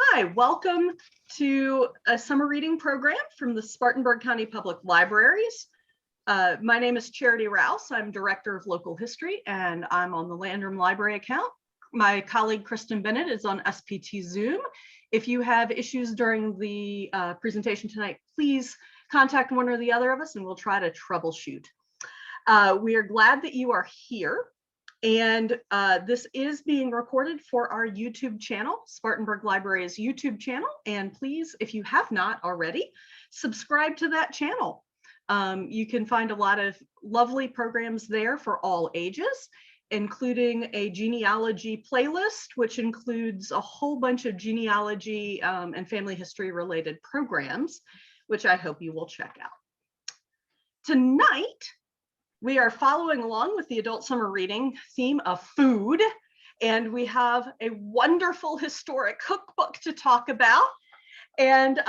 Hi, welcome to a summer reading program from the Spartanburg County Public Libraries. My name is Charity Rouse. I'm Director of Local History, and I'm on the Landrum Library account. My colleague, Kristen Bennett, is on SPT Zoom. If you have issues during the presentation tonight, please contact one or the other of us, and we'll try to troubleshoot. We are glad that you are here. And this is being recorded for our YouTube channel, Spartanburg Library's YouTube channel. And please, if you have not already, subscribe to that channel. You can find a lot of lovely programs there for all ages, including a genealogy playlist, which includes a whole bunch of genealogy and family history related programs, which I hope you will check out. Tonight, we are following along with the adult summer reading theme of food, and we have a wonderful historic cookbook to talk about and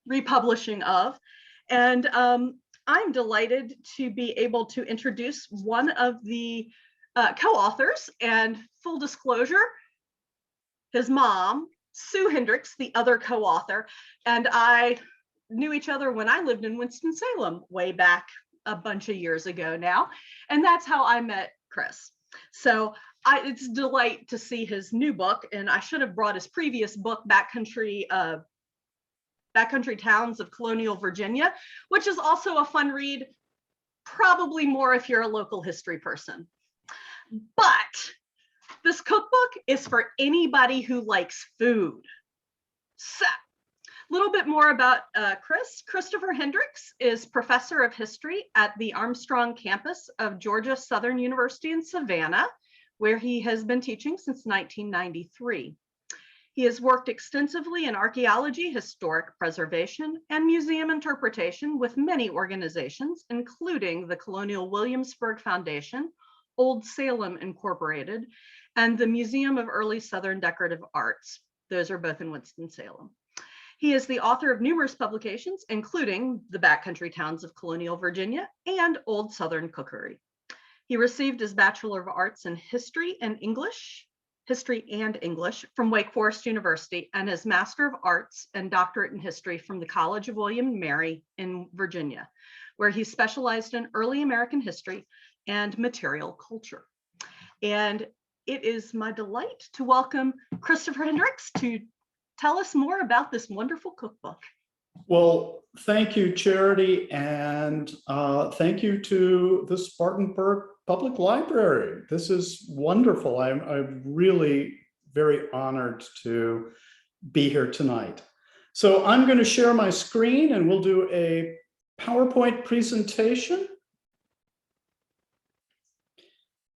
republishing of. And I'm delighted to be able to introduce one of the co-authors, and full disclosure, his mom, Sue Hendricks, the other co-author, and I knew each other when I lived in Winston-Salem way back a bunch of years ago now. And that's how I met Chris. So it's a delight to see his new book. And I should have brought his previous book, Backcountry Towns of Colonial Virginia, which is also a fun read, probably more if you're a local history person. But this cookbook is for anybody who likes food. So, a little bit more about Christopher Hendricks is professor of history at the Armstrong campus of Georgia Southern University in Savannah, where he has been teaching since 1993. He has worked extensively in archaeology, historic preservation, and museum interpretation with many organizations, including the Colonial Williamsburg Foundation, Old Salem Incorporated, and the Museum of Early Southern Decorative Arts. Those are both in Winston-Salem. He is the author of numerous publications, including The Backcountry Towns of Colonial Virginia and Old Southern Cookery. He received his Bachelor of Arts in History and English from Wake Forest University, and his Master of Arts and Doctorate in History from the College of William and Mary in Virginia, where he specialized in early American history and material culture. And it is my delight to welcome Christopher Hendricks to tell us more about this wonderful cookbook. Well, thank you, Charity, and thank you to the Spartanburg Public Library. This is wonderful. I'm really very honored to be here tonight. So I'm going to share my screen and we'll do a PowerPoint presentation.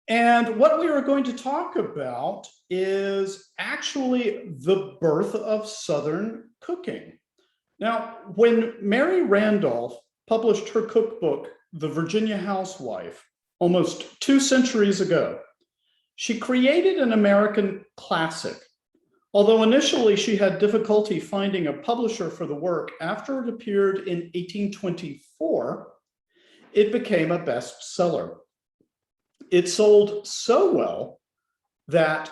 And what we are going to talk about is actually the birth of Southern cooking. Now, when Mary Randolph published her cookbook, The Virginia Housewife, almost 2 centuries ago, she created an American classic. Although initially she had difficulty finding a publisher for the work, after it appeared in 1824, it became a bestseller. It sold so well that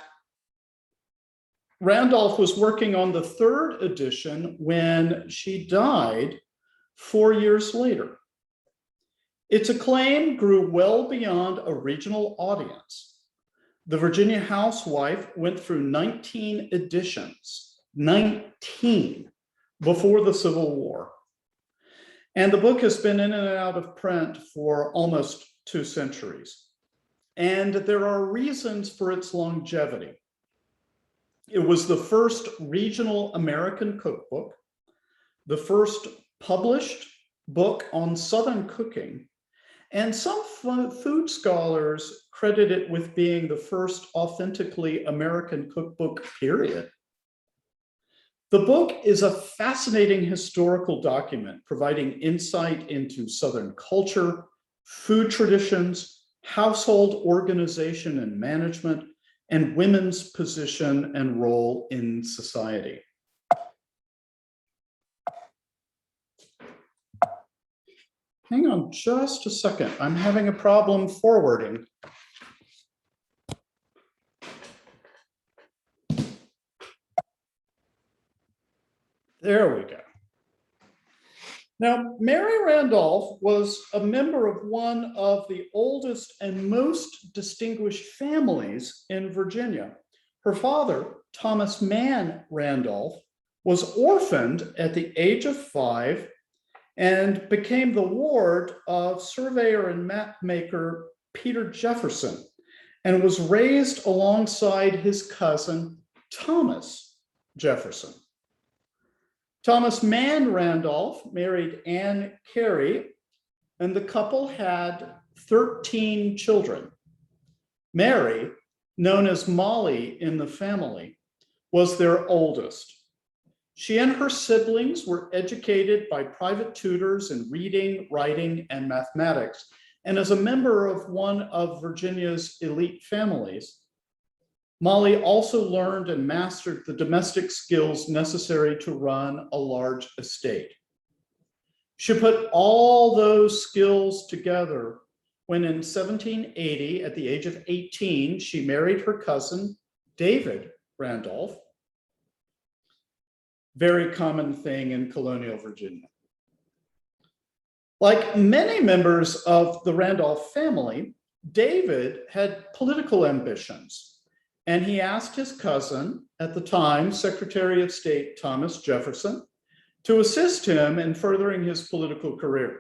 Randolph was working on the 3rd edition when she died 4 years later. Its acclaim grew well beyond a regional audience. The Virginia Housewife went through 19 editions, 19, before the Civil War. And the book has been in and out of print for almost 2 centuries. And there are reasons for its longevity. It was the first regional American cookbook, the first published book on Southern cooking, and some food scholars credit it with being the first authentically American cookbook, period. The book is a fascinating historical document providing insight into Southern culture, food traditions, household organization and management, and women's position and role in society. Hang on just a second. I'm having a problem forwarding. There we go. Now, Mary Randolph was a member of one of the oldest and most distinguished families in Virginia. Her father, Thomas Mann Randolph, was orphaned at the age of 5 and became the ward of surveyor and mapmaker Peter Jefferson, and was raised alongside his cousin, Thomas Jefferson. Thomas Mann Randolph married Anne Carey, and the couple had 13 children. Mary, known as Molly in the family, was their oldest. She and her siblings were educated by private tutors in reading, writing, and mathematics, and as a member of one of Virginia's elite families, Molly also learned and mastered the domestic skills necessary to run a large estate. She put all those skills together when in 1780, at the age of 18, she married her cousin, David Randolph. Very common thing in colonial Virginia. Like many members of the Randolph family, David had political ambitions, and he asked his cousin, at the time Secretary of State Thomas Jefferson, to assist him in furthering his political career.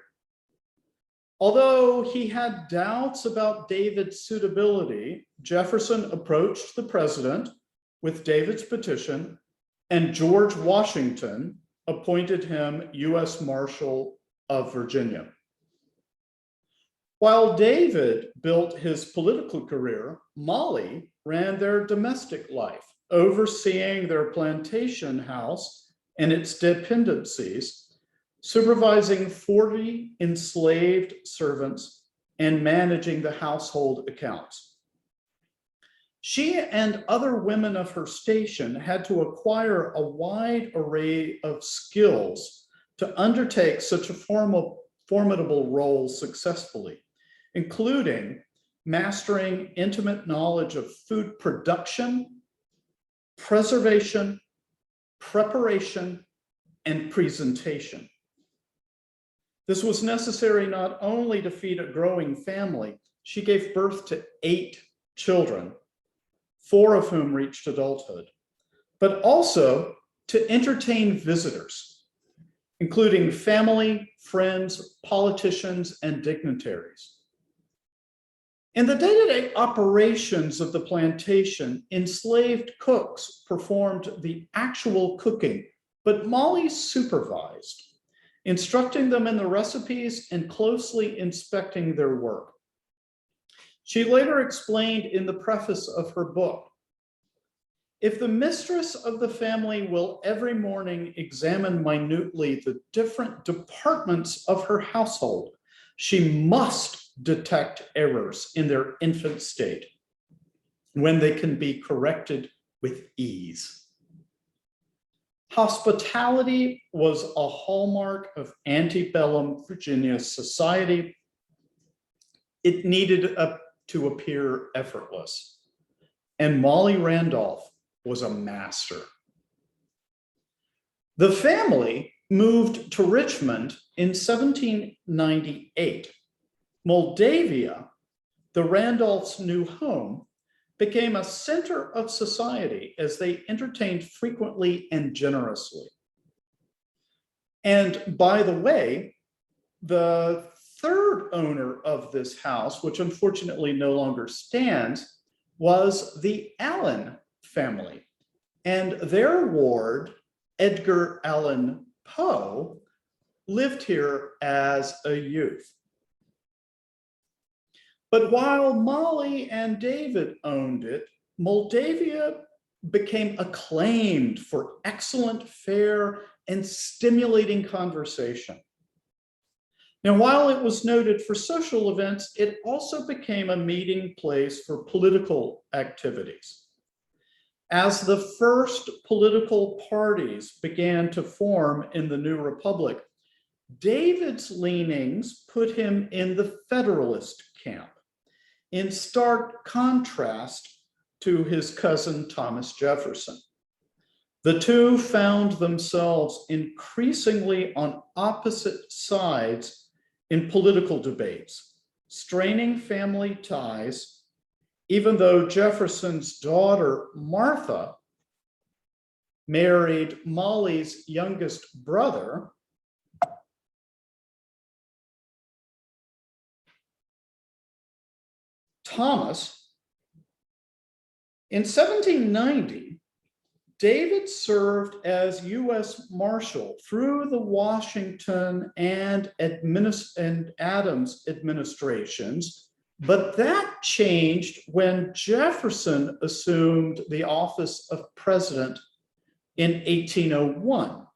Although he had doubts about David's suitability, Jefferson approached the president with David's petition, and George Washington appointed him U.S. Marshal of Virginia. While David built his political career, Molly ran their domestic life, overseeing their plantation house and its dependencies, supervising 40 enslaved servants, and managing the household accounts. She and other women of her station had to acquire a wide array of skills to undertake such a formidable role successfully, including mastering intimate knowledge of food production, preservation, preparation, and presentation. This was necessary not only to feed a growing family, she gave birth to 8 children, 4 of whom reached adulthood, but also to entertain visitors, including family, friends, politicians, and dignitaries. In the day-to-day operations of the plantation, enslaved cooks performed the actual cooking, but Molly supervised, instructing them in the recipes and closely inspecting their work. She later explained in the preface of her book, "If the mistress of the family will every morning examine minutely the different departments of her household, she must detect errors in their infant state when they can be corrected with ease." Hospitality was a hallmark of antebellum Virginia society. It needed to appear effortless, and Molly Randolph was a master. The family moved to Richmond in 1798. Moldavia, the Randolphs' new home, became a center of society as they entertained frequently and generously. And by the way, the third owner of this house, which unfortunately no longer stands, was the Allen family. And their ward, Edgar Allan Poe, lived here as a youth. But while Molly and David owned it, Moldavia became acclaimed for excellent fare and stimulating conversation. Now, while it was noted for social events, it also became a meeting place for political activities. As the first political parties began to form in the new republic, David's leanings put him in the Federalist camp, in stark contrast to his cousin Thomas Jefferson. The two found themselves increasingly on opposite sides in political debates, straining family ties, even though Jefferson's daughter, Martha, married Molly's youngest brother, Thomas. In 1790, David served as U.S. Marshal through the Washington and Adams administrations, but that changed when Jefferson assumed the office of president in 1801.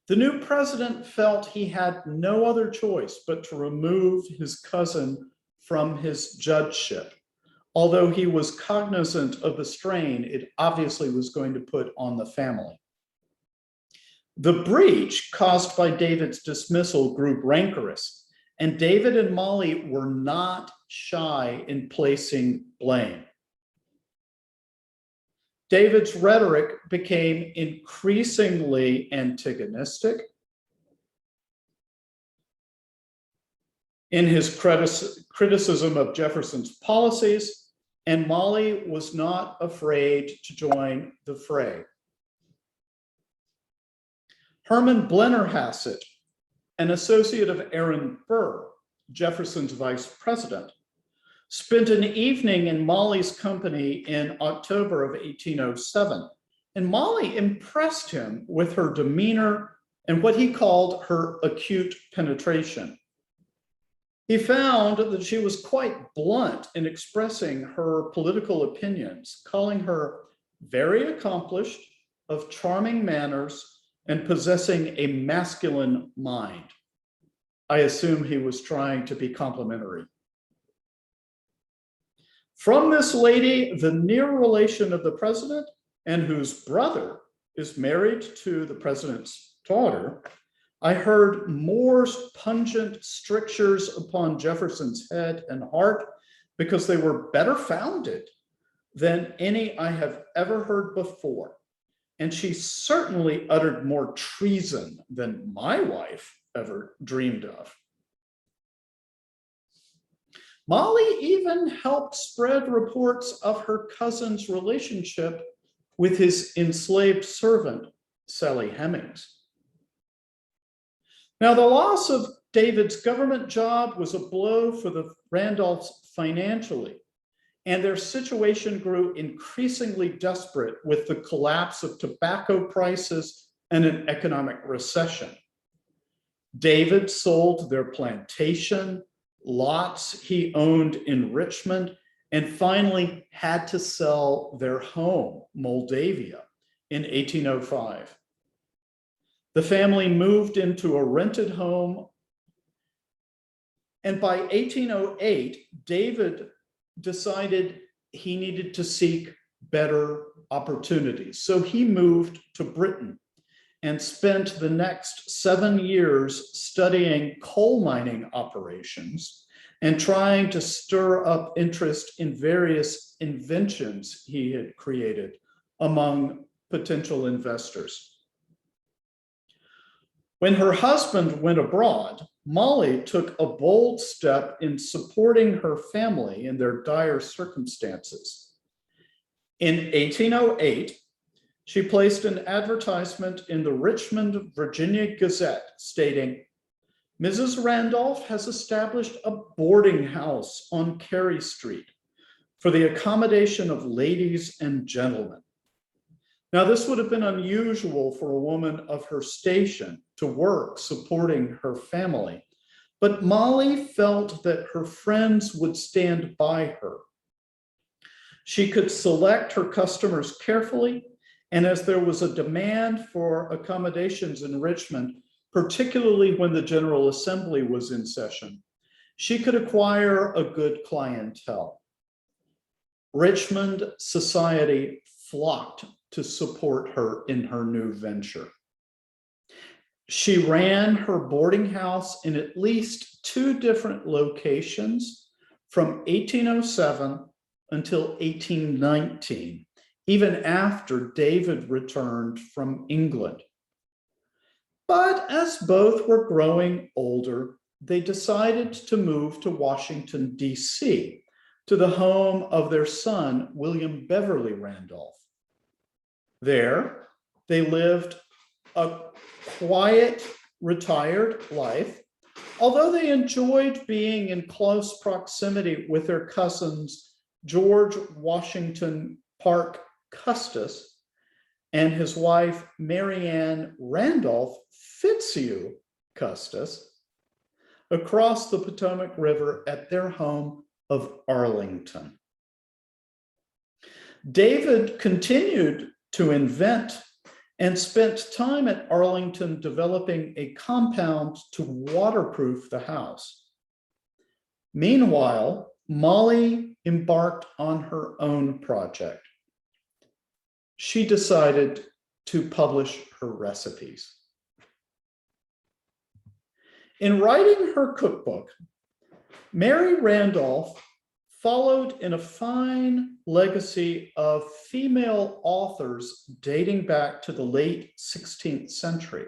The new president felt he had no other choice but to remove his cousin from his judgeship, although he was cognizant of the strain it obviously was going to put on the family. The breach caused by David's dismissal grew rancorous, and David and Molly were not shy in placing blame. David's rhetoric became increasingly antagonistic. In his criticism of Jefferson's policies, and Molly was not afraid to join the fray. Herman Blennerhassett, an associate of Aaron Burr, Jefferson's vice president, spent an evening in Molly's company in October of 1807, and Molly impressed him with her demeanor and what he called her acute penetration. He found that she was quite blunt in expressing her political opinions, calling her very accomplished, of charming manners, and possessing a masculine mind. I assume he was trying to be complimentary. From this lady, the near relation of the president, and whose brother is married to the president's daughter, I heard more pungent strictures upon Jefferson's head and heart because they were better founded than any I have ever heard before. And she certainly uttered more treason than my wife ever dreamed of. Molly even helped spread reports of her cousin's relationship with his enslaved servant, Sally Hemings. Now, the loss of David's government job was a blow for the Randolphs financially, and their situation grew increasingly desperate with the collapse of tobacco prices and an economic recession. David sold their plantation, lots he owned in Richmond, and finally had to sell their home, Moldavia, in 1805. The family moved into a rented home, and by 1808, David decided he needed to seek better opportunities. So he moved to Britain and spent the next 7 years studying coal mining operations and trying to stir up interest in various inventions he had created among potential investors. When her husband went abroad, Molly took a bold step in supporting her family in their dire circumstances. In 1808, she placed an advertisement in the Richmond, Virginia Gazette stating, "Mrs. Randolph has established a boarding house on Carey Street for the accommodation of ladies and gentlemen." Now, this would have been unusual for a woman of her station to work supporting her family, but Molly felt that her friends would stand by her. She could select her customers carefully, and as there was a demand for accommodations in Richmond, particularly when the General Assembly was in session, she could acquire a good clientele. Richmond society flocked to support her in her new venture. She ran her boarding house in at least 2 different locations from 1807 until 1819, even after David returned from England. But as both were growing older, they decided to move to Washington, D.C., to the home of their son, William Beverly Randolph. There, they lived a quiet, retired life, although they enjoyed being in close proximity with their cousins, George Washington Parke Custis and his wife, Mary Ann Randolph Fitzhugh Custis, across the Potomac River at their home of Arlington. David continued to invent and spent time at Arlington developing a compound to waterproof the house. Meanwhile, Molly embarked on her own project. She decided to publish her recipes. In writing her cookbook, Mary Randolph followed in a fine legacy of female authors dating back to the late 16th century.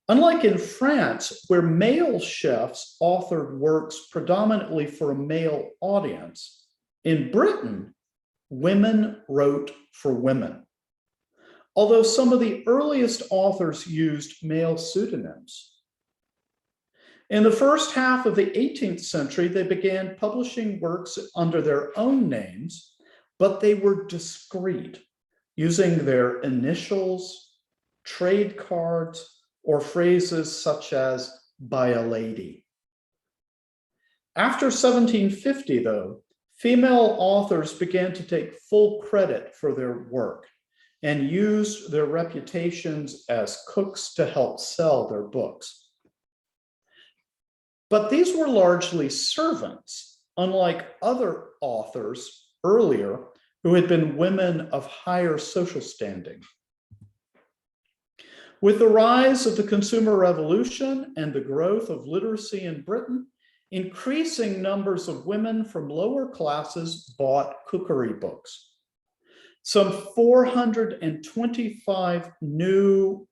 Unlike in France, where male chefs authored works predominantly for a male audience, in Britain, women wrote for women. Although some of the earliest authors used male pseudonyms. In the first half of the 18th century, they began publishing works under their own names, but they were discreet, using their initials, trade cards, or phrases such as "by a lady." After 1750, though, female authors began to take full credit for their work and used their reputations as cooks to help sell their books. But these were largely servants, unlike other authors earlier who had been women of higher social standing. With the rise of the Consumer Revolution and the growth of literacy in Britain, increasing numbers of women from lower classes bought cookery books. Some 425 new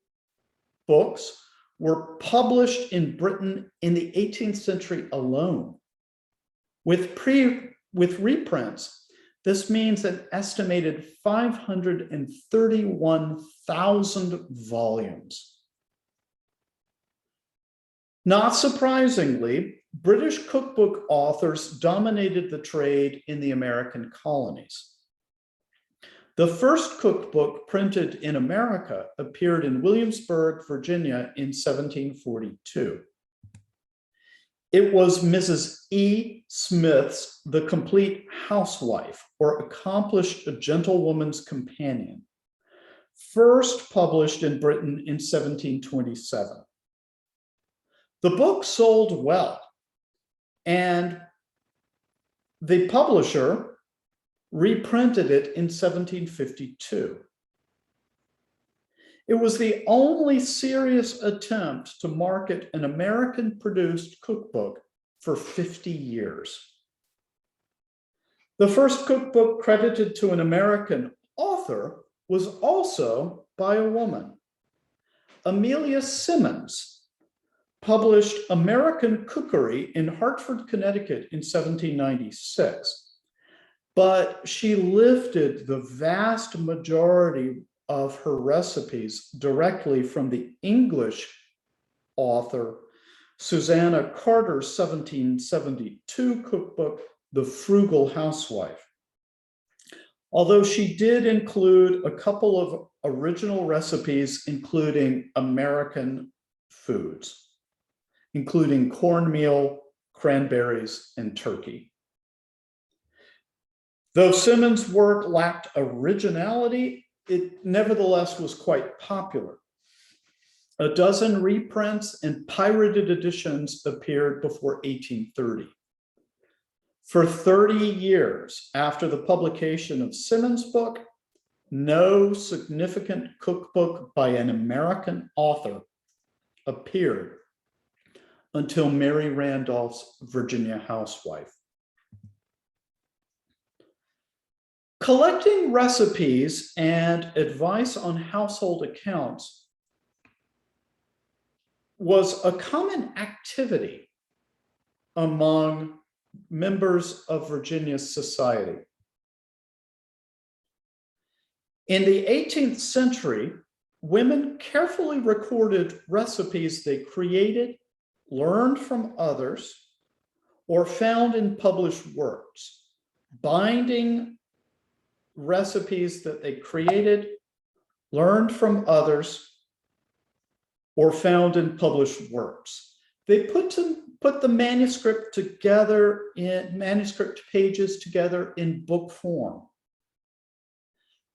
books were published in Britain in the 18th century alone. With reprints, this means an estimated 531,000 volumes. Not surprisingly, British cookbook authors dominated the trade in the American colonies. The first cookbook printed in America appeared in Williamsburg, Virginia in 1742. It was Mrs. E. Smith's The Complete Housewife, or Accomplished Gentlewoman's Companion, first published in Britain in 1727. The book sold well, and the publisher reprinted it in 1752. It was the only serious attempt to market an American-produced cookbook for 50 years. The first cookbook credited to an American author was also by a woman. Amelia Simmons published American Cookery in Hartford, Connecticut in 1796. But she lifted the vast majority of her recipes directly from the English author Susanna Carter's 1772 cookbook, The Frugal Housewife. Although she did include a couple of original recipes, including American foods, including cornmeal, cranberries, and turkey. Though Simmons' work lacked originality, it nevertheless was quite popular. A dozen reprints and pirated editions appeared before 1830. For 30 years after the publication of Simmons' book, no significant cookbook by an American author appeared until Mary Randolph's Virginia Housewife. Collecting recipes and advice on household accounts was a common activity among members of Virginia's society. In the 18th century, women carefully recorded recipes they created, learned from others, or found in published works, binding recipes that they created, learned from others, or found in published works. They put the manuscript pages together in book form.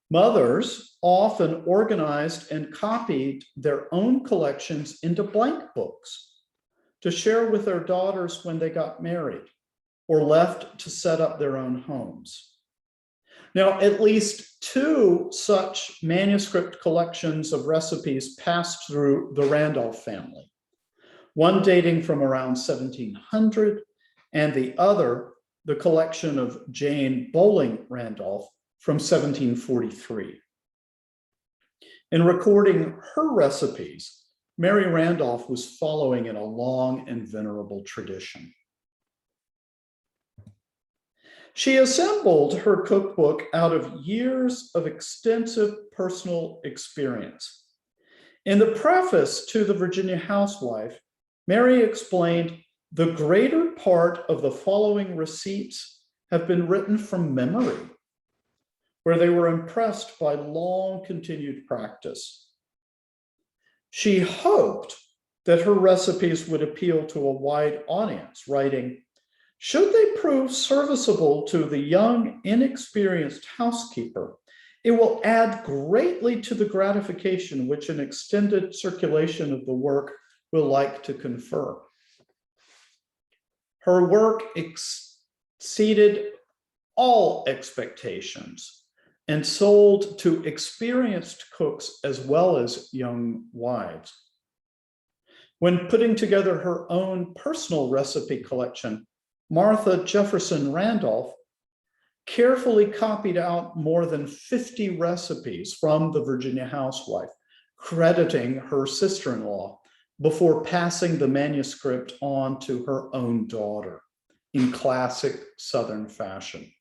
Mothers often organized and copied their own collections into blank books to share with their daughters when they got married or left to set up their own homes. Now, at least 2 such manuscript collections of recipes passed through the Randolph family, one dating from around 1700, and the other, the collection of Jane Bowling Randolph, from 1743. In recording her recipes, Mary Randolph was following in a long and venerable tradition. She assembled her cookbook out of years of extensive personal experience. In the preface to the Virginia Housewife, Mary explained, "The greater part of the following receipts have been written from memory, where they were impressed by long continued practice." She hoped that her recipes would appeal to a wide audience, writing, "Should they prove serviceable to the young, inexperienced housekeeper, it will add greatly to the gratification which an extended circulation of the work will like to confer." Her work exceeded all expectations and sold to experienced cooks as well as young wives. When putting together her own personal recipe collection, Martha Jefferson Randolph carefully copied out more than 50 recipes from the Virginia Housewife, crediting her sister-in-law before passing the manuscript on to her own daughter in classic Southern fashion.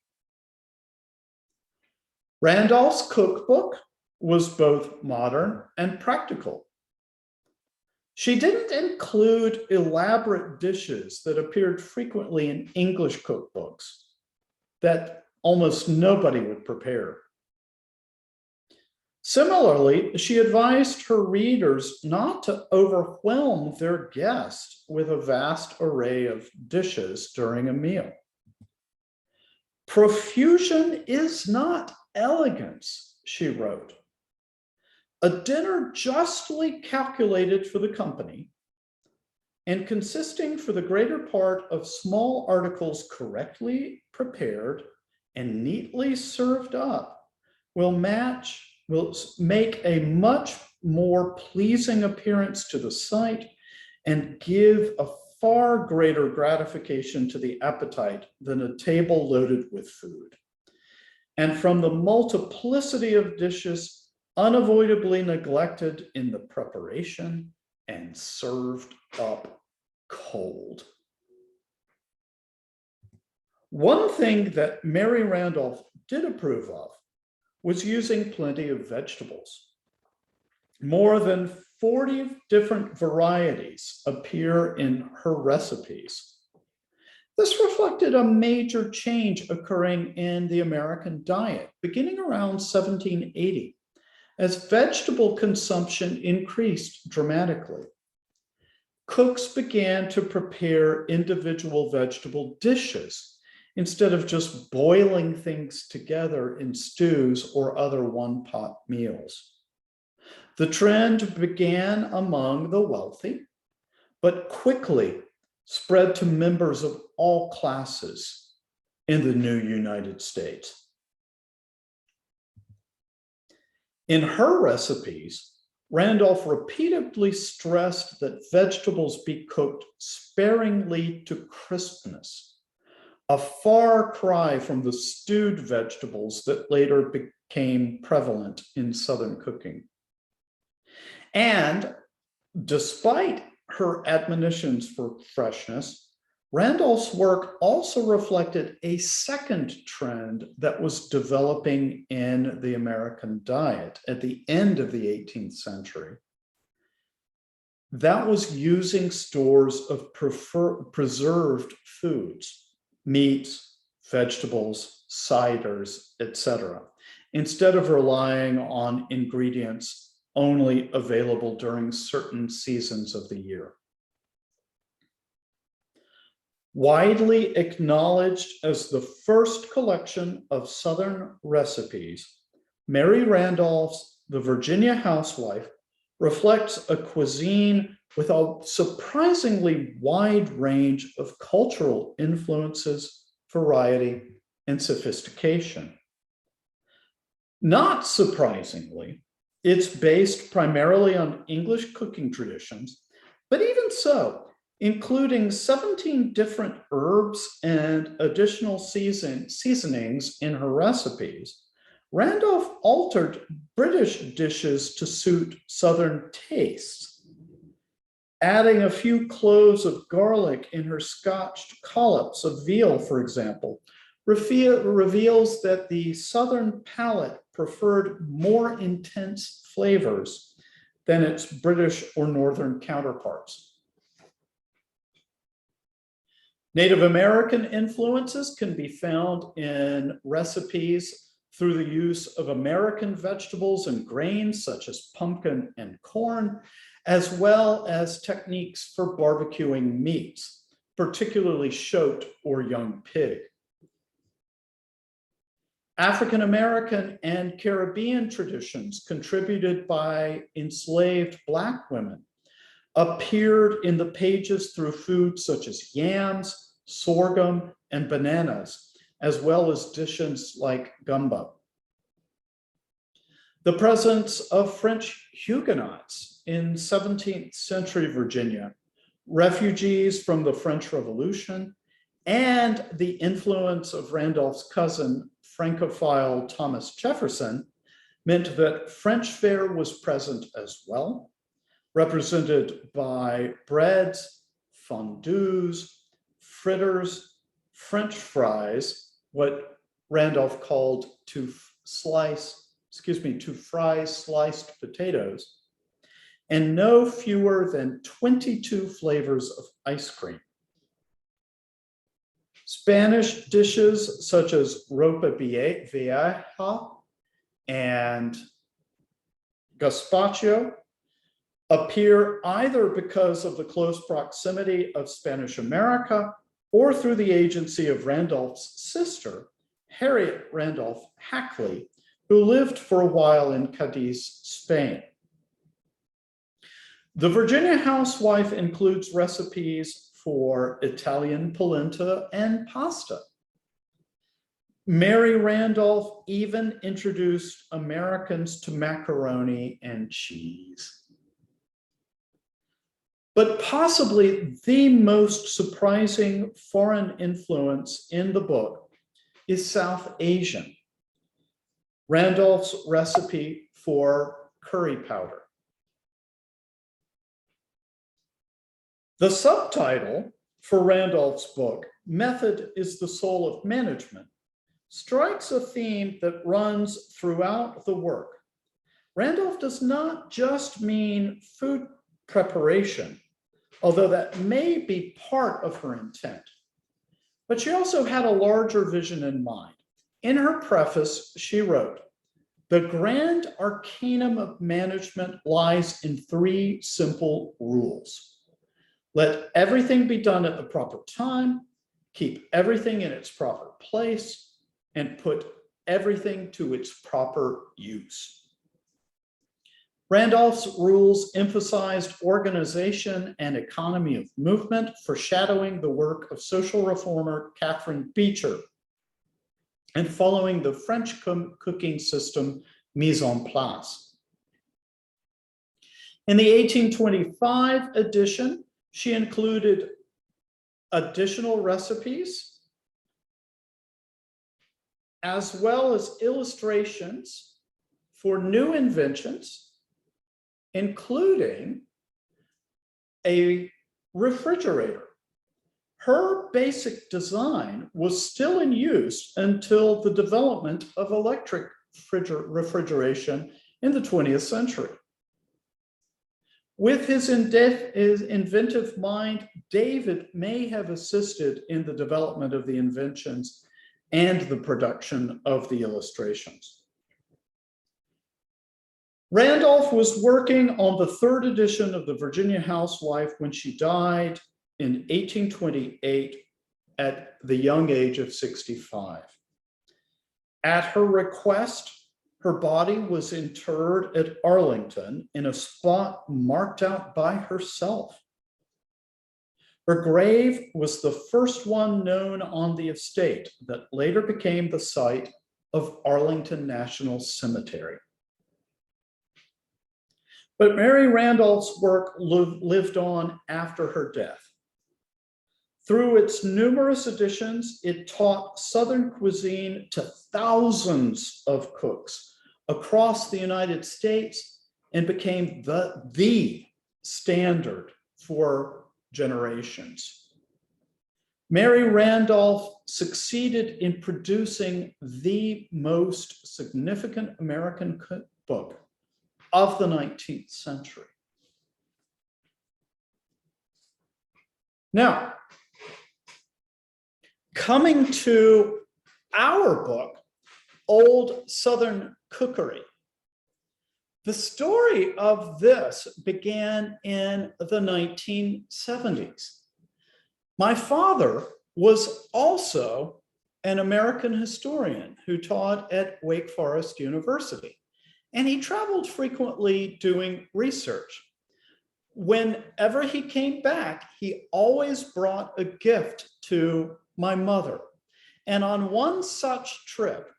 Randolph's cookbook was both modern and practical. She didn't include elaborate dishes that appeared frequently in English cookbooks that almost nobody would prepare. Similarly, she advised her readers not to overwhelm their guests with a vast array of dishes during a meal. "Profusion is not elegance," she wrote. "A dinner justly calculated for the company and consisting for the greater part of small articles correctly prepared and neatly served up will make a much more pleasing appearance to the sight and give a far greater gratification to the appetite than a table loaded with food. And from the multiplicity of dishes unavoidably neglected in the preparation and served up cold." One thing that Mary Randolph did approve of was using plenty of vegetables. More than 40 different varieties appear in her recipes. This reflected a major change occurring in the American diet beginning around 1780, as vegetable consumption increased dramatically. Cooks began to prepare individual vegetable dishes instead of just boiling things together in stews or other one-pot meals. The trend began among the wealthy, but quickly spread to members of all classes in the new United States. In her recipes, Randolph repeatedly stressed that vegetables be cooked sparingly to crispness, a far cry from the stewed vegetables that later became prevalent in Southern cooking. And despite her admonitions for freshness, Randolph's work also reflected a second trend that was developing in the American diet at the end of the 18th century. That was using stores of preserved foods, meats, vegetables, ciders, etc., instead of relying on ingredients only available during certain seasons of the year. Widely acknowledged as the first collection of Southern recipes, Mary Randolph's The Virginia Housewife reflects a cuisine with a surprisingly wide range of cultural influences, variety, and sophistication. Not surprisingly, it's based primarily on English cooking traditions, but even so, including 17 different herbs and additional seasonings in her recipes, Randolph altered British dishes to suit Southern tastes, adding a few cloves of garlic in her scotched collops of veal, for example, reveals that the Southern palate preferred more intense flavors than its British or Northern counterparts. Native American influences can be found in recipes through the use of American vegetables and grains such as pumpkin and corn, as well as techniques for barbecuing meats, particularly shote or young pig. African American and Caribbean traditions contributed by enslaved Black women appeared in the pages through foods such as yams, sorghum, and bananas, as well as dishes like gumbo. The presence of French Huguenots in 17th century Virginia, refugees from the French Revolution, and the influence of Randolph's cousin, Francophile Thomas Jefferson, meant that French fare was present as well, represented by breads, fondues, fritters, French fries, what Randolph called to fry sliced potatoes, and no fewer than 22 flavors of ice cream. Spanish dishes such as ropa vieja and gazpacho appear either because of the close proximity of Spanish America or through the agency of Randolph's sister, Harriet Randolph Hackley, who lived for a while in Cadiz, Spain. The Virginia Housewife includes recipes for Italian polenta and pasta. Mary Randolph even introduced Americans to macaroni and cheese. But possibly the most surprising foreign influence in the book is South Asian. Randolph's recipe for curry powder. The subtitle for Randolph's book, Method is the Soul of Management, strikes a theme that runs throughout the work. Randolph does not just mean food preparation, although that may be part of her intent. But she also had a larger vision in mind. In her preface, she wrote, "The grand arcanum of management lies in three simple rules. Let everything be done at the proper time, keep everything in its proper place, and put everything to its proper use." Randolph's rules emphasized organization and economy of movement, foreshadowing the work of social reformer Catherine Beecher, and following the French cooking system mise en place. In the 1825 edition, she included additional recipes as well as illustrations for new inventions, including a refrigerator. Her basic design was still in use until the development of electric refrigeration in the 20th century. With his inventive mind, David may have assisted in the development of the inventions and the production of the illustrations. Randolph was working on the third edition of the Virginia Housewife when she died in 1828 at the young age of 65. At her request, her body was interred at Arlington in a spot marked out by herself. Her grave was the first one known on the estate that later became the site of Arlington National Cemetery. But Mary Randolph's work lived on after her death. Through its numerous editions, it taught Southern cuisine to thousands of cooks across the United States and became the standard for generations. Mary Randolph succeeded in producing the most significant American cookbook of the 19th century. Now, coming to our book, Old Southern Cookery. The story of this began in the 1970s. My father was also an American historian who taught at Wake Forest University, and he traveled frequently doing research. Whenever he came back, he always brought a gift to my mother. And on one such trip,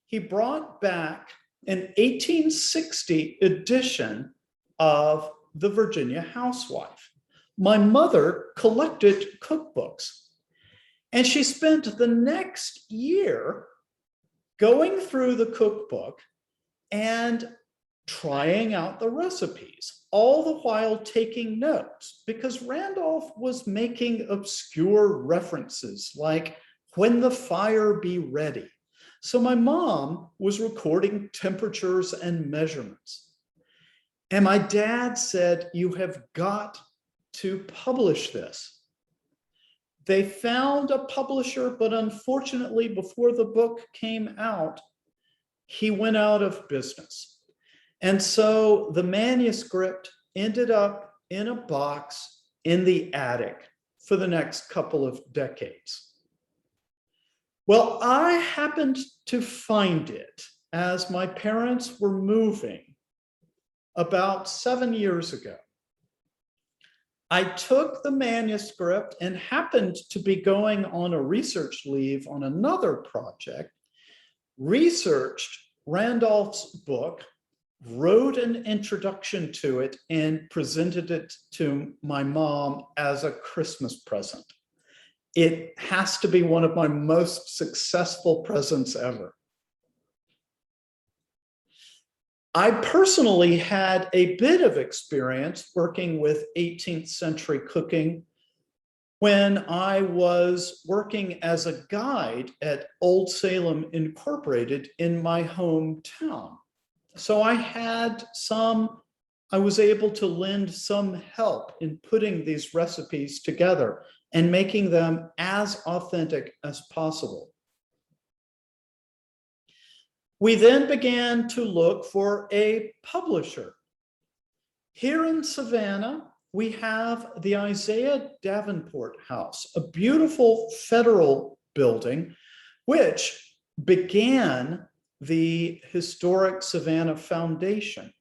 he brought back an 1860 edition of the Virginia Housewife. My mother collected cookbooks, and she spent the next year going through the cookbook and trying out the recipes, all the while taking notes, because Randolph was making obscure references like "when the fire be ready." So my mom was recording temperatures and measurements. And my dad said, "You have got to publish this." They found a publisher, but unfortunately, before the book came out, he went out of business. And so the manuscript ended up in a box in the attic for the next couple of decades. Well, I happened to find it as my parents were moving about 7 years ago. I took the manuscript and happened to be going on a research leave on another project, researched Randolph's book, wrote an introduction to it, and presented it to my mom as a Christmas present. It has to be one of my most successful presents ever. I personally had a bit of experience working with 18th century cooking when I was working as a guide at Old Salem Incorporated in my hometown. So I was able to lend some help in putting these recipes together and making them as authentic as possible. We then began to look for a publisher. Here in Savannah, we have the Isaiah Davenport House, a beautiful federal building, which began the historic Savannah Foundation.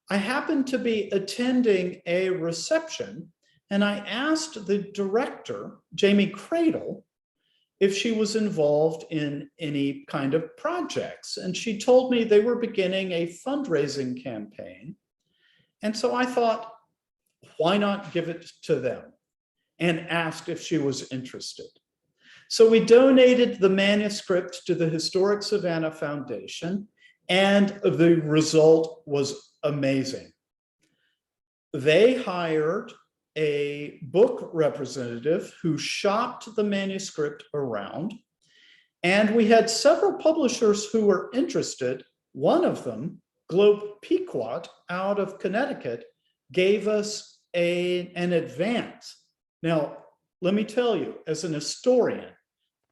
I happened to be attending a reception, and I asked the director, Jamie Cradle, if she was involved in any kind of projects. And she told me they were beginning a fundraising campaign. And so I thought, why not give it to them? And asked if she was interested. So we donated the manuscript to the Historic Savannah Foundation, and the result was amazing. They hired a book representative who shopped the manuscript around, and we had several publishers who were interested. One of them, Globe Pequot out of Connecticut, gave us an advance. Now, let me tell you, as an historian,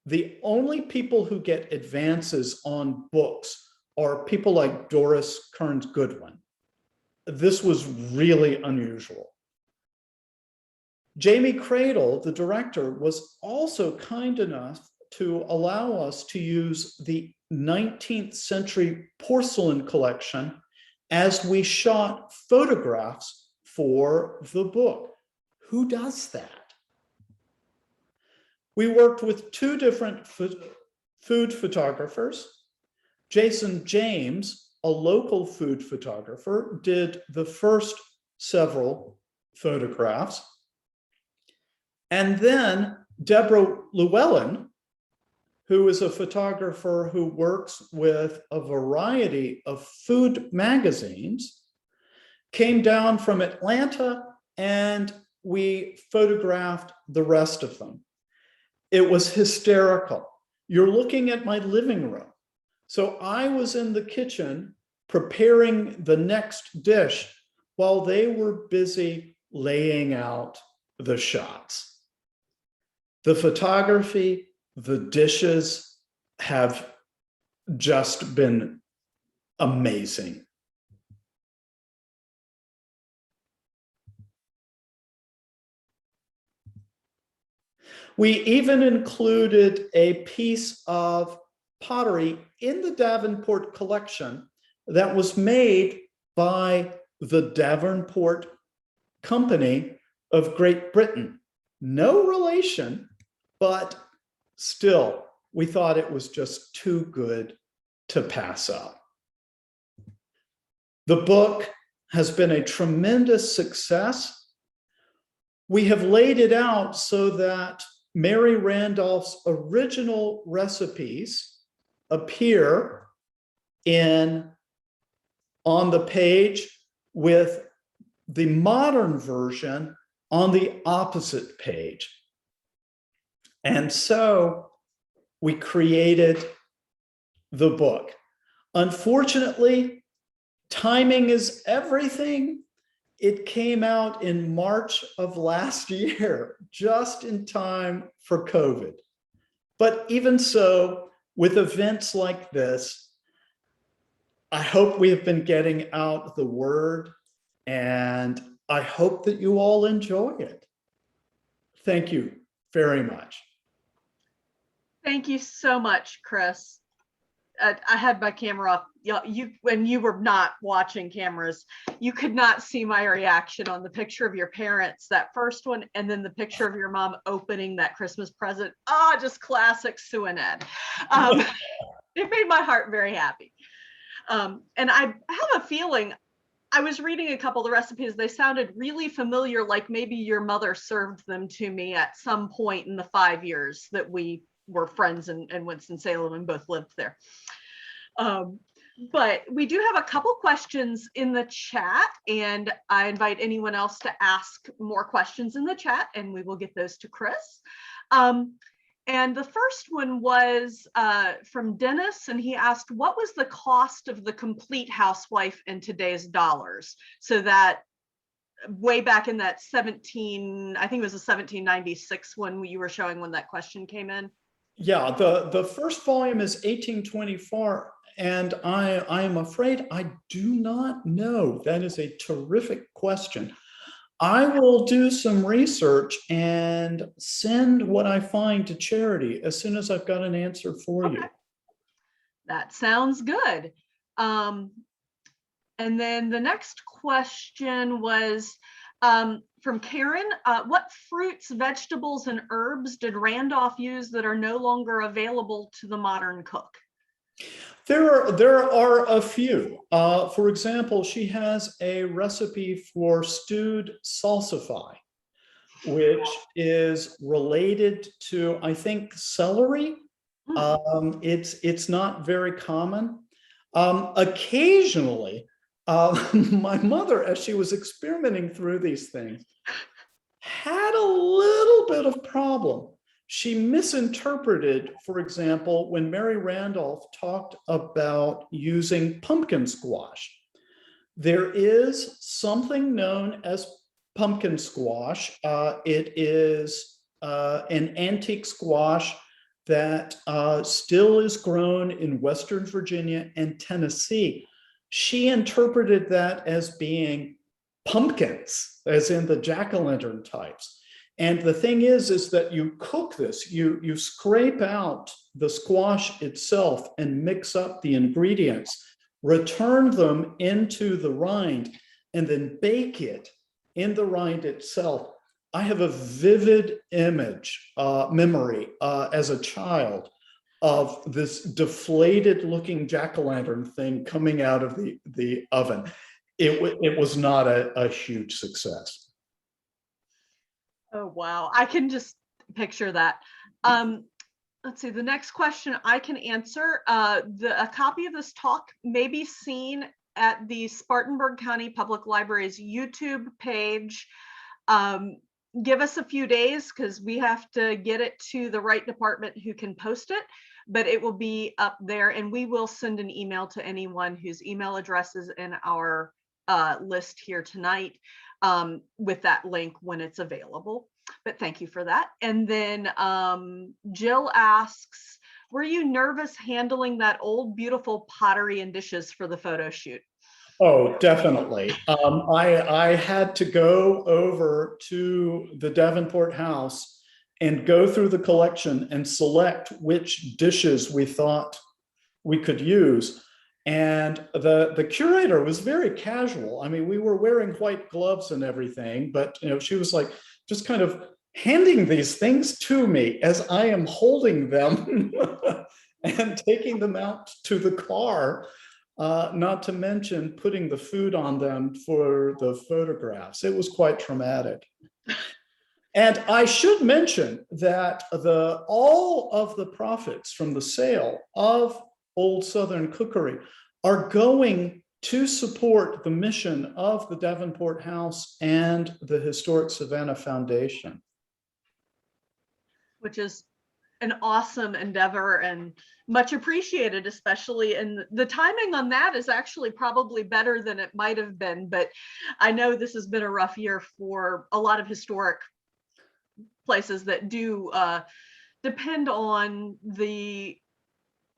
the only people who get advances on books are people like Doris Kearns Goodwin. This was really unusual. Jamie Cradle, the director, was also kind enough to allow us to use the 19th century porcelain collection as we shot photographs for the book. Who does that? We worked with two different food photographers. Jason James, a local food photographer, did the first several photographs. And then Deborah Llewellyn, who is a photographer who works with a variety of food magazines, came down from Atlanta, and we photographed the rest of them. It was hysterical. You're looking at my living room. So I was in the kitchen preparing the next dish while they were busy laying out the shots. The photography, the dishes have just been amazing. We even included a piece of pottery in the Davenport collection that was made by the Davenport Company of Great Britain. No relation, but still, we thought it was just too good to pass up. The book has been a tremendous success. We have laid it out so that Mary Randolph's original recipes appear on the page, with the modern version on the opposite page. And so we created the book. Unfortunately, timing is everything. It came out in March of last year, just in time for COVID. But even so, with events like this, I hope we have been getting out the word, and I hope that you all enjoy it. Thank you very much. Thank you so much, Chris. I had my camera off. When you were not watching cameras, you could not see my reaction on the picture of your parents, that first one, and then the picture of your mom opening that Christmas present. Just classic Sue and Ed. It made my heart very happy. And I have a feeling, I was reading a couple of the recipes, they sounded really familiar, like maybe your mother served them to me at some point in the 5 years that we were friends in Winston-Salem and both lived there. But we do have a couple questions in the chat, and I invite anyone else to ask more questions in the chat, and we will get those to Chris. And the first one was from Dennis, and he asked, what was the cost of the complete housewife in today's dollars? So that way back in that I think it was a 1796 when you were showing when that question came in. Yeah, the first volume is 1824, and I am afraid I do not know. That is a terrific question. I will do some research and send what I find to charity as soon as I've got an answer for you. That sounds good. And then the next question was from Karen. What fruits, vegetables, and herbs did Randolph use that are no longer available to the modern cook? There are a few. For example, she has a recipe for stewed salsify, which is related to, I think, celery. It's not very common. Occasionally, my mother, as she was experimenting through these things, had a little bit of problem. She misinterpreted, for example, when Mary Randolph talked about using pumpkin squash. There is something known as pumpkin squash. It is an antique squash that still is grown in Western Virginia and Tennessee. She interpreted that as being pumpkins, as in the jack-o'-lantern types. And the thing is that you cook this, you scrape out the squash itself and mix up the ingredients, return them into the rind, and then bake it in the rind itself. I have a vivid memory as a child of this deflated looking jack-o'-lantern thing coming out of the oven. It was not a huge success. Oh, wow. I can just picture that. Let's see, the next question I can answer. A copy of this talk may be seen at the Spartanburg County Public Library's YouTube page. Give us a few days because we have to get it to the right department who can post it, but it will be up there, and we will send an email to anyone whose email address is in our list here tonight with that link when it's available. But thank you for that. And then Jill asks, were you nervous handling that old beautiful pottery and dishes for the photo shoot? Oh, definitely. I had to go over to the Davenport house and go through the collection and select which dishes we thought we could use. And the curator was very casual. I mean, we were wearing white gloves and everything, but she was like just kind of handing these things to me as I am holding them and taking them out to the car. Not to mention putting the food on them for the photographs. It was quite traumatic. And I should mention that all of the profits from the sale of Old Southern Cookery are going to support the mission of the Davenport House and the Historic Savannah Foundation. Which is an awesome endeavor and much appreciated, especially, and the timing on that is actually probably better than it might have been, but I know this has been a rough year for a lot of historic places that do depend on the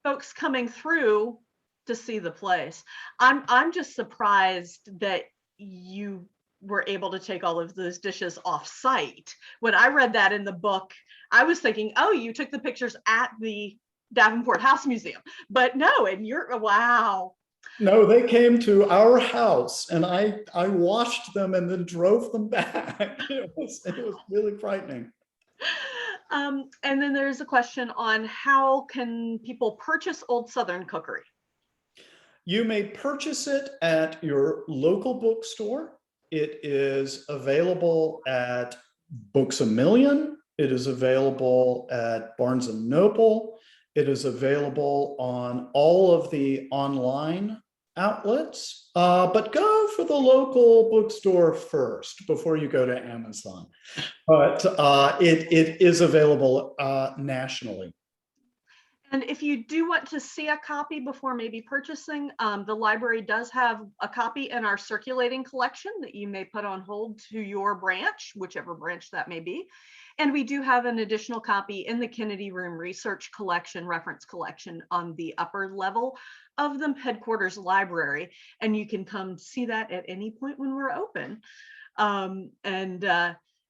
folks coming through to see the place. I'm just surprised that you were able to take all of those dishes off site. When I read that in the book, I was thinking, oh, you took the pictures at the Davenport House Museum, but no, and wow. No, they came to our house and I washed them and then drove them back. It was really frightening. And then there's a question on how can people purchase Old Southern Cookery? You may purchase it at your local bookstore. It is available at Books A Million. It is available at Barnes and Noble. It is available on all of the online outlets, but go for the local bookstore first before you go to Amazon. But it is available nationally. And if you do want to see a copy before maybe purchasing, the library does have a copy in our circulating collection that you may put on hold to your branch, whichever branch that may be. And we do have an additional copy in the Kennedy Room Research Collection, reference collection on the upper level of the headquarters library. And you can come see that at any point when we're open.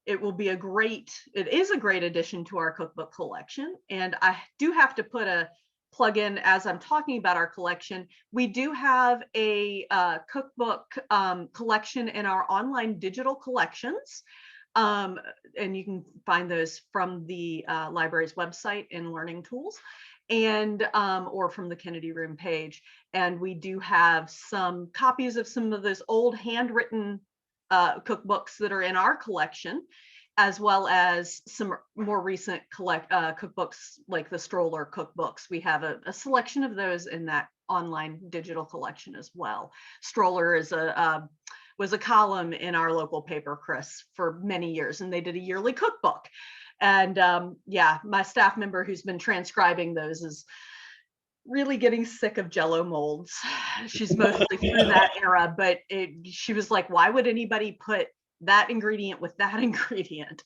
It is a great addition to our cookbook collection. And I do have to put a plug in as I'm talking about our collection. We do have a cookbook collection in our online digital collections. And you can find those from the library's website in Learning Tools and or from the Kennedy Room page. And we do have some copies of some of those old handwritten cookbooks that are in our collection. as well as some more recent cookbooks like the stroller cookbooks. We have a selection of those in that online digital collection as well. Stroller was a column in our local paper, Chris, for many years, and they did a yearly cookbook. And yeah, my staff member who's been transcribing those is really getting sick of Jello molds. She's mostly through that era, but she was like, why would anybody put that ingredient with that ingredient?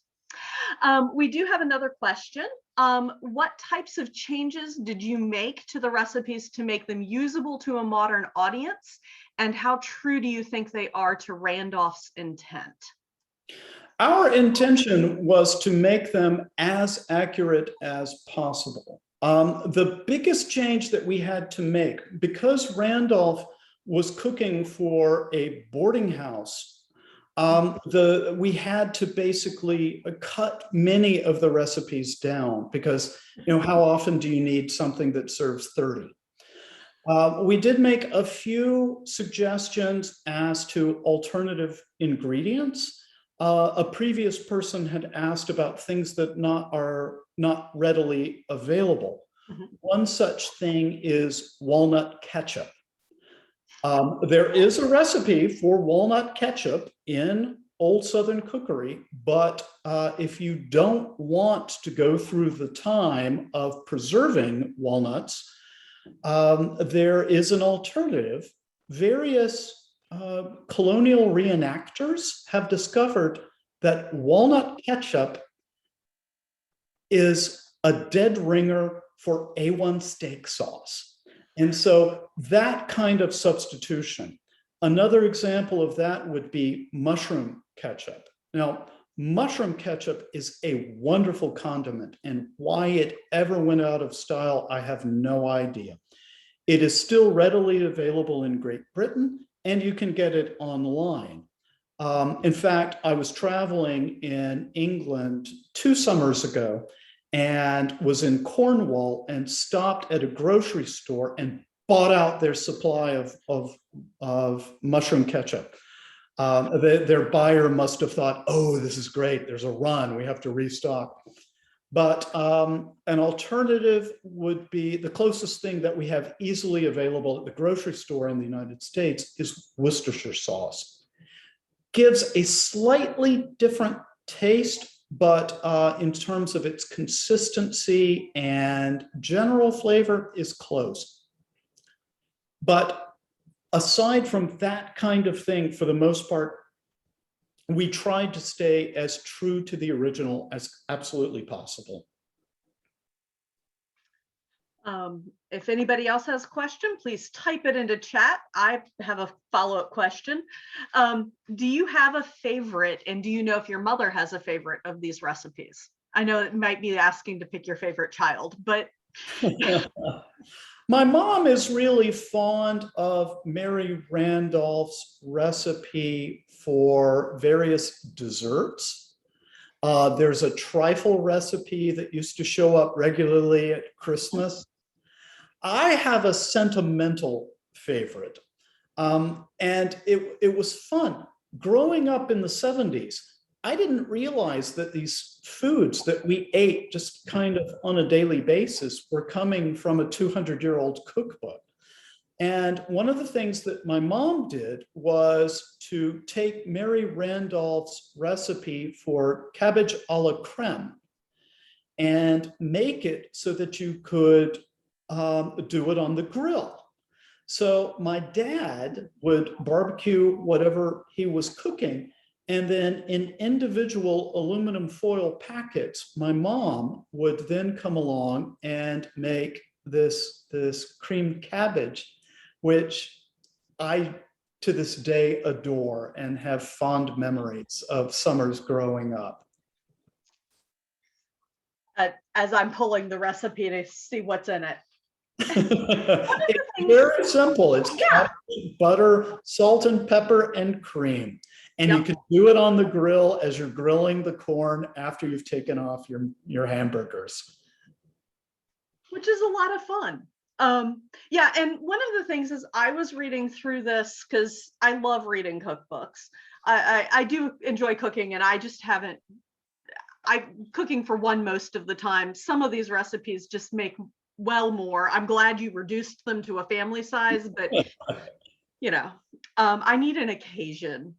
We do have another question. What types of changes did you make to the recipes to make them usable to a modern audience? And how true do you think they are to Randolph's intent? Our intention was to make them as accurate as possible. The biggest change that we had to make, because Randolph was cooking for a boarding house, we had to basically cut many of the recipes down because, how often do you need something that serves 30? We did make a few suggestions as to alternative ingredients. A previous person had asked about things that are not readily available. Mm-hmm. One such thing is walnut ketchup. There is a recipe for walnut ketchup in Old Southern Cookery, but if you don't want to go through the time of preserving walnuts, there is an alternative. Various colonial reenactors have discovered that walnut ketchup is a dead ringer for A1 steak sauce. And so that kind of substitution. Another example of that would be mushroom ketchup. Now, mushroom ketchup is a wonderful condiment, and why it ever went out of style, I have no idea. It is still readily available in Great Britain, and you can get it online. In fact, I was traveling in England 2 summers ago and was in Cornwall and stopped at a grocery store and bought out their supply of mushroom ketchup. Their buyer must have thought, oh, this is great, there's a run, we have to restock. But an alternative would be, the closest thing that we have easily available at the grocery store in the United States is Worcestershire sauce. Gives a slightly different taste, but in terms of its consistency and general flavor is close. But aside from that kind of thing, for the most part, we tried to stay as true to the original as absolutely possible. If anybody else has a question, please type it into chat. I have a follow-up question. Do you have a favorite, and do you know if your mother has a favorite of these recipes? I know it might be asking to pick your favorite child, but my mom is really fond of Mary Randolph's recipe for various desserts. There's a trifle recipe that used to show up regularly at Christmas. I have a sentimental favorite, and it was fun. Growing up in the 70s, I didn't realize that these foods that we ate just kind of on a daily basis were coming from a 200-year-old cookbook. And one of the things that my mom did was to take Mary Randolph's recipe for cabbage a la creme and make it so that you could do it on the grill. So my dad would barbecue whatever he was cooking, and then in individual aluminum foil packets, my mom would then come along and make this creamed cabbage, which I, to this day, adore and have fond memories of summers growing up. As I'm pulling the recipe to see what's in it. It's very simple. It's cabbage, butter, salt and pepper, and cream. And you can do it on the grill as you're grilling the corn after you've taken off your hamburgers. Which is a lot of fun. Yeah, and one of the things is I was reading through this because I love reading cookbooks. I do enjoy cooking, and I just haven't I'm cooking for one most of the time. Some of these recipes just make well more. I'm glad you reduced them to a family size, but I need an occasion,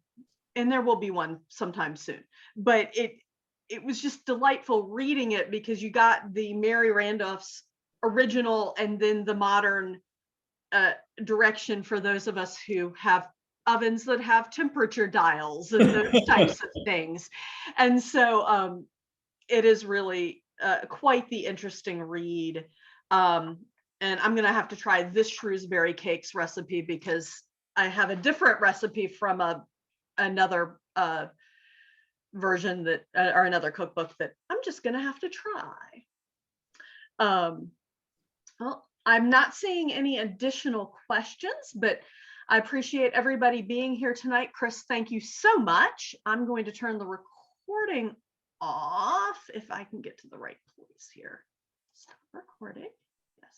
and there will be one sometime soon. But it was just delightful reading it because you got the Mary Randolph's original and then the modern direction for those of us who have ovens that have temperature dials and those types of things. And so it is really quite the interesting read. And I'm going to have to try this Shrewsbury cakes recipe because I have a different recipe from another version that or another cookbook that I'm just going to have to try. Well, I'm not seeing any additional questions, but I appreciate everybody being here tonight. Chris, thank you so much. I'm going to turn the recording off if I can get to the right place here. Stop recording.